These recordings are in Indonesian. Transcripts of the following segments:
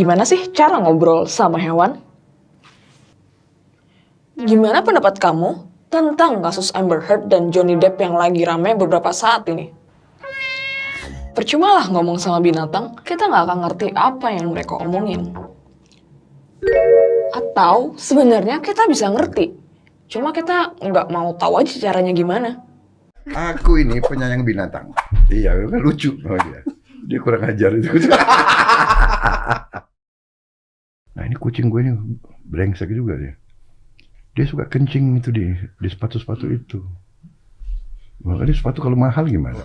Gimana sih cara ngobrol sama hewan? Gimana pendapat kamu tentang kasus Amber Heard dan Johnny Depp yang lagi rame beberapa saat ini? Percumalah ngomong sama binatang, kita nggak akan ngerti apa yang mereka omongin. Atau sebenarnya kita bisa ngerti, cuma kita nggak mau tahu aja caranya gimana. Aku ini penyayang binatang. Iya, kan lucu sama dia. Dia kurang ajar itu. Nah ini kucing gue ini brengsek juga dia. Dia suka kencing itu di sepatu-sepatu itu. Makanya sepatu kalau mahal gimana?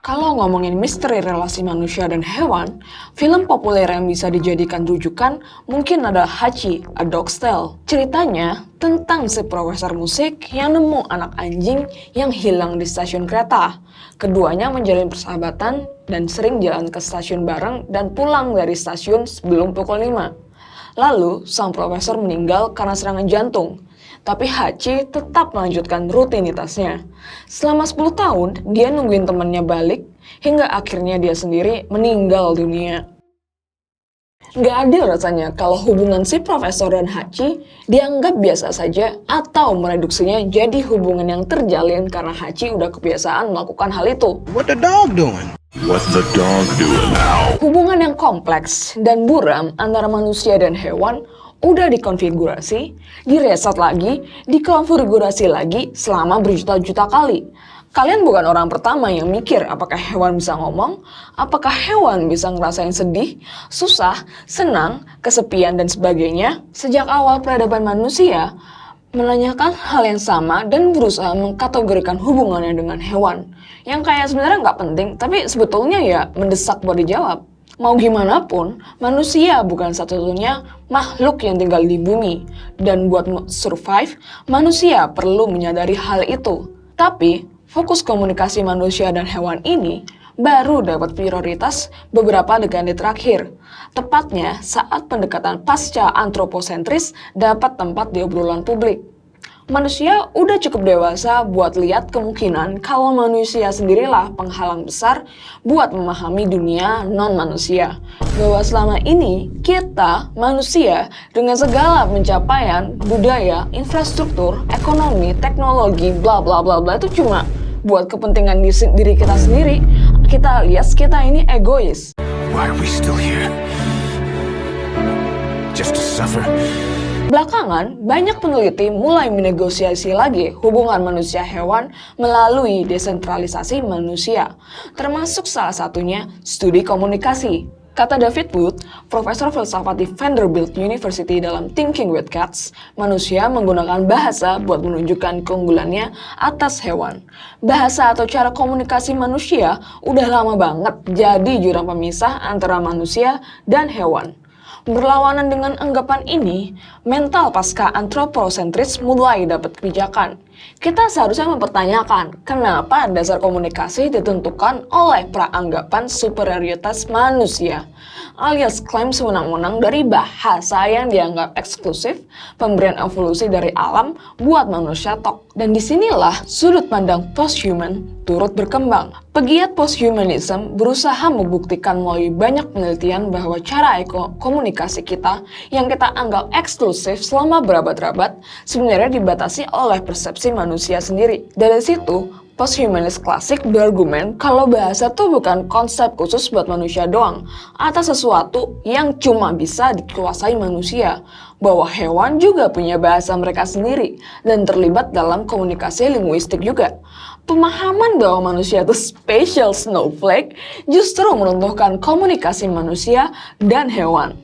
Kalau ngomongin misteri relasi manusia dan hewan, film populer yang bisa dijadikan rujukan mungkin ada Hachi, A Dog's Tale. Ceritanya tentang si profesor musik yang nemu anak anjing yang hilang di stasiun kereta. Keduanya menjalin persahabatan dan sering jalan ke stasiun bareng dan pulang dari stasiun sebelum pukul 5. Lalu, sang profesor meninggal karena serangan jantung. Tapi Hachi tetap melanjutkan rutinitasnya. Selama 10 tahun, dia nungguin temannya balik, hingga akhirnya dia sendiri meninggal dunia. Nggak adil rasanya kalau hubungan si profesor dan Hachi dianggap biasa saja atau mereduksinya jadi hubungan yang terjalin karena Hachi udah kebiasaan melakukan hal itu. What the dog doing? What the dog doing now? Hubungan yang kompleks dan buram antara manusia dan hewan udah dikonfigurasi, direset lagi, dikonfigurasi lagi selama berjuta-juta kali. Kalian bukan orang pertama yang mikir apakah hewan bisa ngomong, apakah hewan bisa ngerasain sedih, susah, senang, kesepian, dan sebagainya. Sejak awal peradaban manusia, menanyakan hal yang sama dan berusaha mengkategorikan hubungannya dengan hewan. Yang kayak sebenarnya nggak penting, tapi sebetulnya ya mendesak buat dijawab. Mau gimana pun, manusia bukan satu-satunya makhluk yang tinggal di bumi. Dan buat survive, manusia perlu menyadari hal itu. Tapi, fokus komunikasi manusia dan hewan ini baru dapat prioritas beberapa dekade terakhir. Tepatnya saat pendekatan pasca antroposentris dapat tempat di obrolan publik. Manusia udah cukup dewasa buat lihat kemungkinan kalau manusia sendirilah penghalang besar buat memahami dunia non-manusia. Bahwa selama ini kita, manusia, dengan segala pencapaian, budaya, infrastruktur, ekonomi, teknologi, bla bla bla bla itu cuma buat kepentingan diri kita sendiri. Kita lihat kita ini egois. Why are we still here? Just to suffer? Belakangan, banyak peneliti mulai menegosiasi lagi hubungan manusia-hewan melalui desentralisasi manusia, termasuk salah satunya studi komunikasi. Kata David Wood, profesor filsafat di Vanderbilt University dalam Thinking with Cats, manusia menggunakan bahasa buat menunjukkan keunggulannya atas hewan. Bahasa atau cara komunikasi manusia udah lama banget jadi jurang pemisah antara manusia dan hewan. Berlawanan dengan anggapan ini, mental pasca antroposentris mulai dapat kebijakan. Kita seharusnya mempertanyakan kenapa dasar komunikasi ditentukan oleh praanggapan superioritas manusia, alias klaim sewenang-wenang dari bahasa yang dianggap eksklusif, pemberian evolusi dari alam buat manusia tok. Dan disinilah sudut pandang posthuman turut berkembang. Pegiat posthumanism berusaha membuktikan melalui banyak penelitian bahwa cara komunikasi kita yang kita anggap eksklusif selama berabad-abad sebenarnya dibatasi oleh persepsi manusia sendiri. Dari situ, posthumanis klasik berargumen kalau bahasa tuh bukan konsep khusus buat manusia doang, atau sesuatu yang cuma bisa dikuasai manusia, bahwa hewan juga punya bahasa mereka sendiri dan terlibat dalam komunikasi linguistik juga. Pemahaman bahwa manusia itu special snowflake justru meruntuhkan komunikasi manusia dan hewan.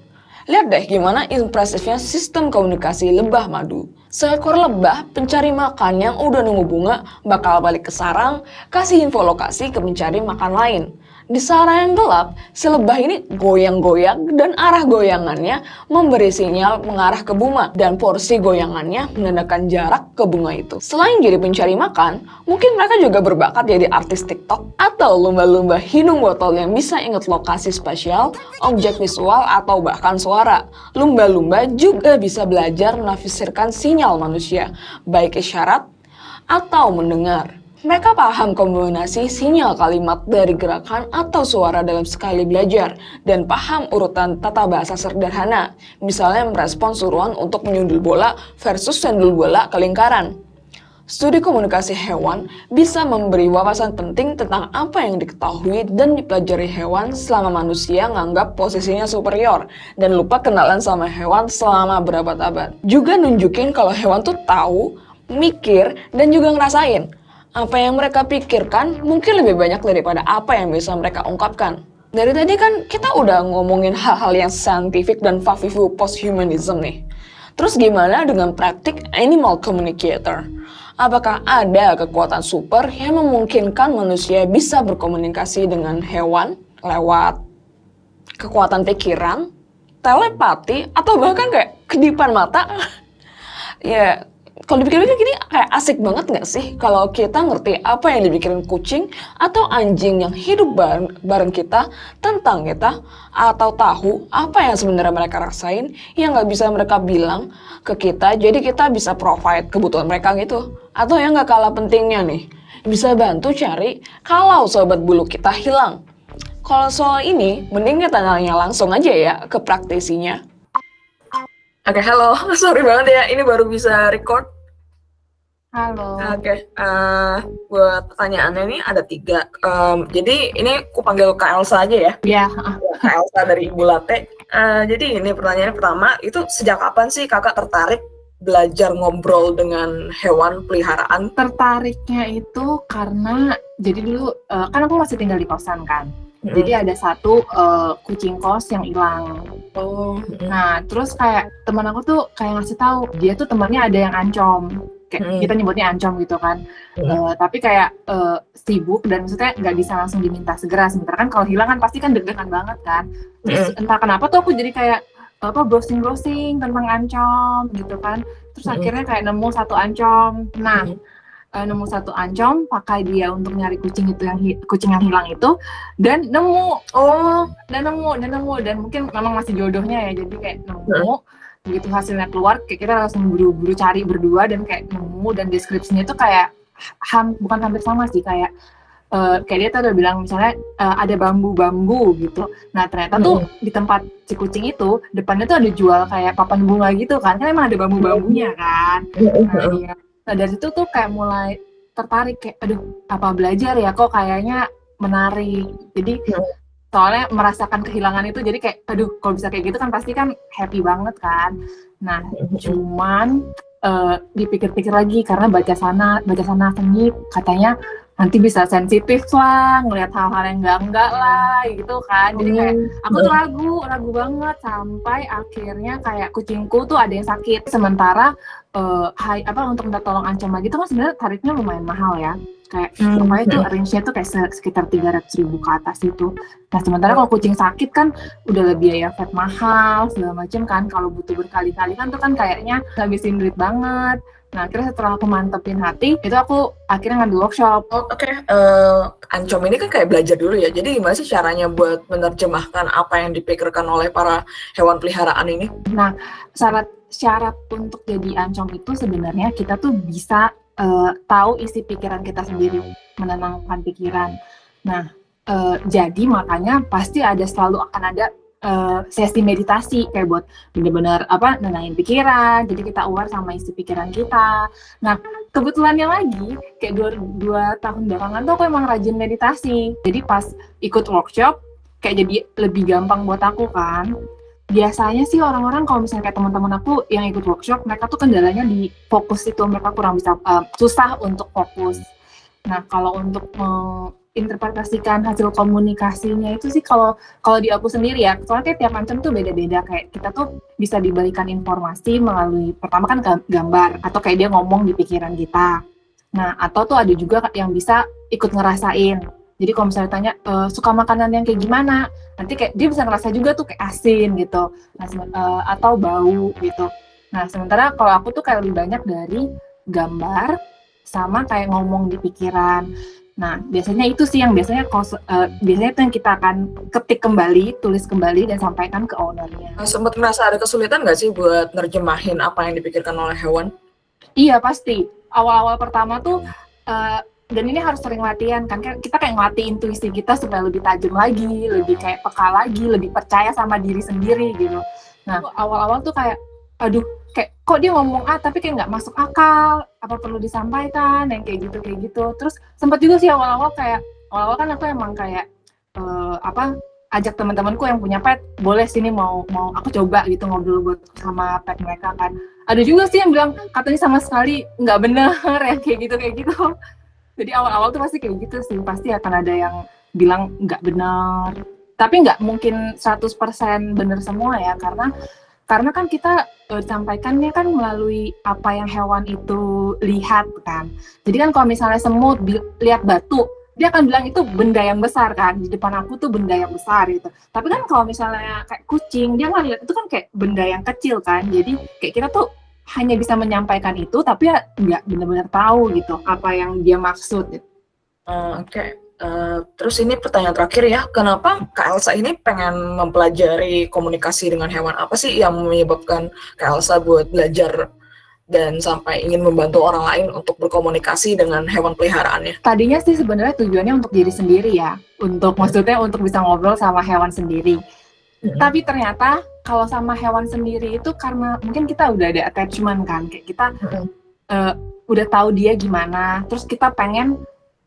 Lihat deh gimana impresifnya sistem komunikasi lebah madu. Seekor lebah pencari makan yang udah nunggu bunga bakal balik ke sarang, kasih info lokasi ke pencari makan lain. Di sarang yang gelap, si lebah ini goyang-goyang dan arah goyangannya memberi sinyal mengarah ke bunga dan porsi goyangannya menandakan jarak ke bunga itu. Selain jadi pencari makan, mungkin mereka juga berbakat jadi artis TikTok atau lumba-lumba hidung botol yang bisa ingat lokasi spasial, objek visual atau bahkan suara. Lumba-lumba juga bisa belajar menafsirkan sinyal manusia, baik isyarat atau mendengar. Mereka paham kombinasi sinyal kalimat dari gerakan atau suara dalam sekali belajar, dan paham urutan tata bahasa sederhana, misalnya merespons suruhan untuk menyundul bola versus sendul bola ke lingkaran. Studi komunikasi hewan bisa memberi wawasan penting tentang apa yang diketahui dan dipelajari hewan selama manusia nganggap posisinya superior dan lupa kenalan sama hewan selama berabad-abad. Juga nunjukin kalau hewan tuh tahu, mikir, dan juga ngerasain. Apa yang mereka pikirkan mungkin lebih banyak daripada apa yang bisa mereka ungkapkan. Dari tadi kan kita udah ngomongin hal-hal yang scientific dan Favivu posthumanism nih. Terus gimana dengan praktik animal communicator? Apakah ada kekuatan super yang memungkinkan manusia bisa berkomunikasi dengan hewan lewat kekuatan pikiran, telepati, atau bahkan kayak kedipan mata? Ya, kalau dipikir-pikir gini kayak asik banget gak sih kalau kita ngerti apa yang dipikirin kucing atau anjing yang hidup bareng kita tentang kita, atau tahu apa yang sebenarnya mereka rasain yang gak bisa mereka bilang ke kita, jadi kita bisa provide kebutuhan mereka gitu. Atau yang gak kalah pentingnya nih, bisa bantu cari kalau sobat bulu kita hilang. Kalau soal ini, mending kita nanya langsung aja ya ke praktisinya. Oke, halo. Sorry banget ya, ini baru bisa record. Halo. Oke, buat pertanyaannya ini ada 3. Jadi ini aku panggil Kak Elsa aja ya. Ya, Kak Elsa dari Ibu Latte. Jadi ini pertanyaannya pertama, itu sejak kapan sih kakak tertarik belajar ngobrol dengan hewan peliharaan? tertariknya itu karena jadi dulu kan aku masih tinggal di kosan kan. Jadi ada satu kucing kos yang hilang. Oh, Nah, terus kayak teman aku tuh kayak ngasih tahu dia tuh temannya ada yang ancom. Kayak kita nyebutnya ancom gitu kan. Tapi kayak sibuk dan maksudnya nggak bisa langsung diminta segera. Sementara kan kalau hilang kan pasti kan deg-degan banget kan. Terus entah kenapa tuh aku jadi kayak browsing tentang ancom gitu kan. Terus akhirnya kayak nemu satu ancom. Nah, nemu satu ancom, pakai dia untuk nyari kucing itu kucing yang hilang itu, dan nemu. Dan mungkin memang masih jodohnya ya, jadi kayak nemu. Begitu hasilnya keluar, kayak kita langsung buru-buru cari berdua dan kayak nemu, dan deskripsinya itu kayak bukan hampir sama sih, kayak dia tuh udah bilang misalnya ada bambu-bambu gitu. Nah ternyata tuh di tempat si kucing itu depannya tuh ada jual kayak papan bunga gitu kan emang ada bambu-bambunya kan. Nah dari situ tuh kayak mulai tertarik, kayak aduh apa belajar ya, kok kayaknya menarik. Jadi soalnya merasakan kehilangan itu, jadi kayak aduh kalau bisa kayak gitu kan pasti kan happy banget kan. Nah cuman dipikir-pikir lagi karena baca sana seni katanya nanti bisa sensitif lah, ngelihat hal-hal yang enggak lah gitu kan. Jadi kayak aku tuh ragu banget sampai akhirnya kayak kucingku tuh ada yang sakit. Sementara untuk minta tolong ancam lagi tuh kan sebenarnya tarifnya lumayan mahal ya. Kayak pokoknya tuh range-nya tuh kayak sekitar 300.000 ke atas itu. Nah sementara kalau kucing sakit kan udah lebih biaya vet mahal segala macam kan. Kalau butuh berkali-kali kan tuh kan kayaknya ngabisin duit banget. Nah, akhirnya setelah aku mantepin hati, itu aku akhirnya ngambil workshop. Ancom ini kan kayak belajar dulu ya. Jadi gimana sih caranya buat menerjemahkan apa yang dipikirkan oleh para hewan peliharaan ini? Nah, syarat untuk jadi ancom itu sebenarnya kita tuh bisa tahu isi pikiran kita sendiri, menenangkan pikiran. Nah, jadi makanya pasti selalu akan ada sesi meditasi kayak buat bener-bener nenangin pikiran, jadi kita aware sama isi pikiran kita. Nah kebetulannya lagi kayak 2 tahun belakangan tuh aku emang rajin meditasi, jadi pas ikut workshop kayak jadi lebih gampang buat aku kan. Biasanya sih orang-orang kalau misalnya kayak teman-teman aku yang ikut workshop, mereka tuh kendalanya di fokus itu, mereka kurang bisa susah untuk fokus. Nah kalau untuk interpretasikan hasil komunikasinya itu sih kalau di aku sendiri ya, soalnya kayak tiap ancam tuh beda-beda, kayak kita tuh bisa diberikan informasi melalui pertama kan gambar atau kayak dia ngomong di pikiran kita. Nah atau tuh ada juga yang bisa ikut ngerasain. Jadi kalau misalnya tanya suka makanan yang kayak gimana, nanti kayak dia bisa ngerasa juga tuh kayak asin gitu, atau bau gitu. Nah sementara kalau aku tuh kayak lebih banyak dari gambar sama kayak ngomong di pikiran. Nah, biasanya itu sih yang biasanya itu yang kita akan ketik kembali, tulis kembali, dan sampaikan ke ownernya. Sempat merasa ada kesulitan nggak sih buat nerjemahin apa yang dipikirkan oleh hewan? Iya, pasti. Awal-awal pertama tuh dan ini harus sering latihan kan, kita kayak ngelatih intuisi kita supaya lebih tajam lagi, lebih kayak peka lagi, lebih percaya sama diri sendiri gitu. Nah awal-awal tuh kayak aduh kayak kok dia ngomong A tapi kayak nggak masuk akal, apa perlu disampaikan yang kayak gitu. Terus sempat juga sih awal-awal kan aku emang kayak ajak teman-temanku yang punya pet, boleh sini mau aku coba gitu ngobrol buat sama pet mereka kan. Ada juga sih yang bilang katanya sama sekali nggak bener ya kayak gitu. Jadi awal-awal tuh pasti kayak gitu sih, pasti akan ada yang bilang nggak benar. Tapi nggak mungkin 100% benar semua ya, karena kan kita sampaikannya kan melalui apa yang hewan itu lihat kan. Jadi kan kalau misalnya semut lihat batu, dia akan bilang itu benda yang besar kan, di depan aku tuh benda yang besar gitu. Tapi kan kalau misalnya kayak kucing, dia nggak lihat itu kan kayak benda yang kecil kan. Jadi kayak kita tuh hanya bisa menyampaikan itu, tapi ya nggak benar-benar tahu gitu apa yang dia maksud. Gitu. Oke. Terus ini pertanyaan terakhir ya, kenapa Kak Elsa ini pengen mempelajari komunikasi dengan hewan? Apa sih yang menyebabkan Kak Elsa buat belajar dan sampai ingin membantu orang lain untuk berkomunikasi dengan hewan peliharaannya? Tadinya sih sebenarnya tujuannya untuk diri sendiri ya, maksudnya untuk bisa ngobrol sama hewan sendiri. Tapi ternyata kalau sama hewan sendiri itu karena mungkin kita udah ada attachment kan, kayak kita udah tahu dia gimana, terus kita pengen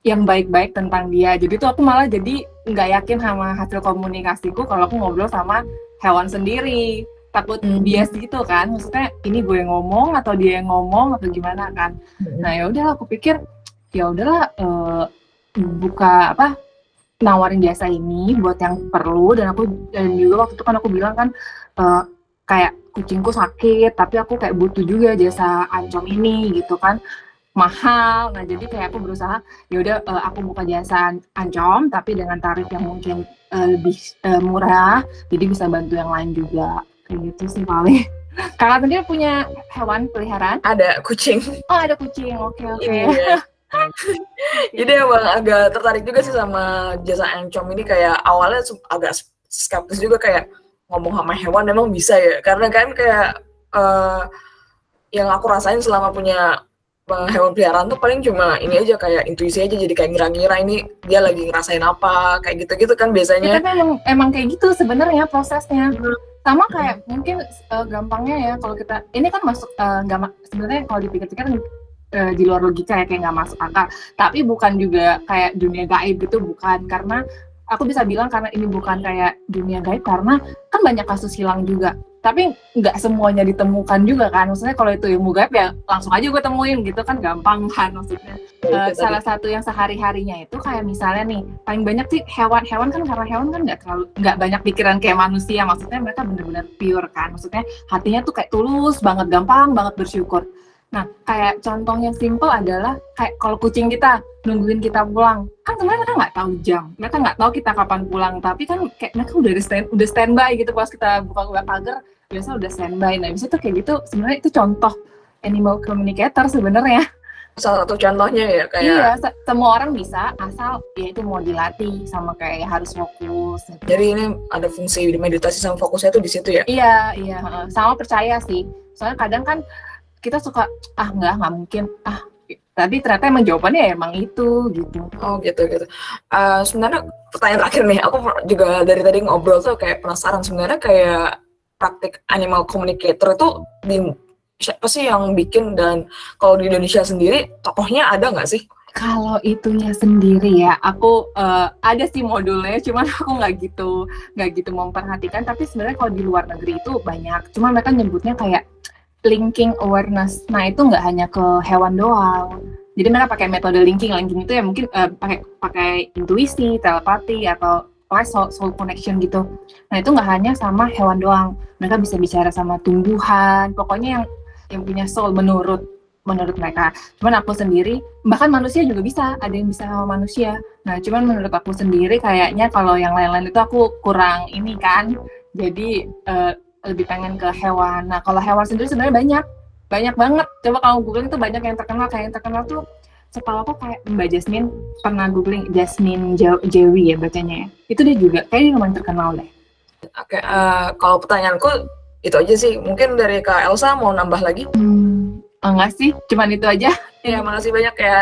yang baik-baik tentang dia. Jadi tuh aku malah jadi nggak yakin sama hasil komunikasiku kalau aku ngobrol sama hewan sendiri. Takut bias gitu kan, maksudnya ini gue yang ngomong atau dia yang ngomong atau gimana kan. Nah ya udahlah, aku pikir ya udahlah nawarin jasa ini buat yang perlu. Dan juga waktu itu kan aku bilang kan kayak kucingku sakit tapi aku kayak butuh juga jasa Ancom ini gitu kan, mahal. Nah jadi kayak aku berusaha ya udah aku buka jasa Ancom tapi dengan tarif yang mungkin lebih murah, jadi bisa bantu yang lain juga. Kayak gitu sih paling. Kakak sendiri punya hewan peliharaan? Ada kucing. Oh ada kucing, oke. Iya. Jadi emang agak tertarik juga sih sama jasa Ancom ini, kayak awalnya agak skeptis juga kayak ngomong sama hewan emang bisa ya, karena kan kayak yang aku rasain selama punya hewan peliharaan tuh paling cuma ini aja, kayak intuisi aja, jadi kayak ngira-ngira ini dia lagi ngerasain apa kayak gitu-gitu kan biasanya. Ya, tapi emang kayak gitu sebenarnya prosesnya. Sama kayak mungkin gampangnya ya kalau kita ini kan masuk sebenarnya kalau dipikir-pikir di luar logika ya, kayak nggak masuk akal. Tapi bukan juga kayak dunia gaib gitu, bukan. Karena aku bisa bilang karena ini bukan kayak dunia gaib karena kan banyak kasus hilang juga. Tapi nggak semuanya ditemukan juga kan. Maksudnya kalau itu ilmu gaib ya langsung aja gue temuin gitu kan, gampang kan maksudnya. Salah satu yang sehari-harinya itu kayak misalnya nih, paling banyak sih hewan kan, karena hewan kan nggak banyak pikiran kayak manusia. Maksudnya mereka benar-benar pure kan. Maksudnya hatinya tuh kayak tulus banget, gampang banget bersyukur. Nah, kayak contoh yang simple adalah kayak kalau kucing kita nungguin kita pulang, kan sebenarnya mereka nggak tahu jam, mereka nggak tahu kita kapan pulang, tapi kan kayak mereka udah standby gitu pas kita buka pagar, biasa udah standby. Nah, bisa tuh kayak gitu, sebenarnya itu contoh animal communicator sebenarnya. Salah satu contohnya ya kayak. Iya, semua orang bisa, asal ya itu mau dilatih sama kayak harus fokus. Gitu. Jadi ini ada fungsi meditasi sama fokusnya tuh di situ ya? Iya, sama percaya sih. Soalnya kadang kan kita suka nggak mungkin tapi ternyata emang jawabannya emang itu gitu. Oh gitu. Sebenarnya pertanyaan terakhir nih, aku juga dari tadi ngobrol tuh kayak penasaran sebenarnya kayak praktik animal communicator itu siapa sih yang bikin, dan kalau di Indonesia sendiri tokohnya ada nggak sih? Kalau itunya sendiri ya, aku ada sih modulnya, cuman aku nggak gitu memperhatikan. Tapi sebenarnya kalau di luar negeri itu banyak, cuman mereka nyebutnya kayak linking awareness. Nah itu nggak hanya ke hewan doang. Jadi mereka pakai metode linking itu ya mungkin pakai intuisi, telepati atau soul connection gitu. Nah itu nggak hanya sama hewan doang. Mereka bisa bicara sama tumbuhan. Pokoknya yang punya soul menurut mereka. Cuman aku sendiri, bahkan manusia juga bisa. Ada yang bisa sama manusia. Nah cuman menurut aku sendiri kayaknya kalau yang lain-lain itu aku kurang ini kan. Jadi lebih pengen ke hewan. Nah kalau hewan sendiri sebenarnya banyak banget. Coba kalau googling tuh banyak yang terkenal. Kayak yang terkenal tuh setahu aku kayak Mbak Jasmine, pernah googling Jasmine Jewi ya bacanya ya. Itu dia juga kayaknya lumayan terkenal deh. Oke, kalau pertanyaanku itu aja sih. Mungkin dari Kak Elsa mau nambah lagi? Enggak sih, cuman itu aja. Ya, makasih banyak ya.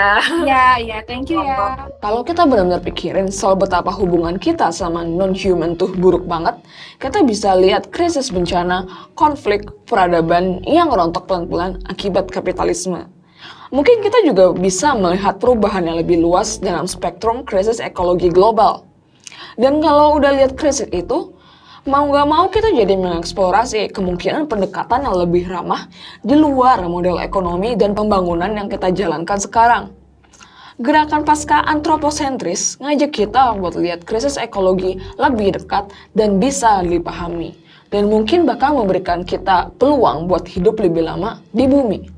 Iya, thank you ya. Kalau kita benar-benar pikirin soal betapa hubungan kita sama non-human tuh buruk banget, kita bisa lihat krisis bencana, konflik, peradaban yang rontok pelan-pelan akibat kapitalisme. Mungkin kita juga bisa melihat perubahan yang lebih luas dalam spektrum krisis ekologi global. Dan kalau udah lihat krisis itu, mau nggak mau kita jadi mengeksplorasi kemungkinan pendekatan yang lebih ramah di luar model ekonomi dan pembangunan yang kita jalankan sekarang. Gerakan pasca antroposentris ngajak kita buat lihat krisis ekologi lebih dekat dan bisa dipahami. Dan mungkin bakal memberikan kita peluang buat hidup lebih lama di bumi.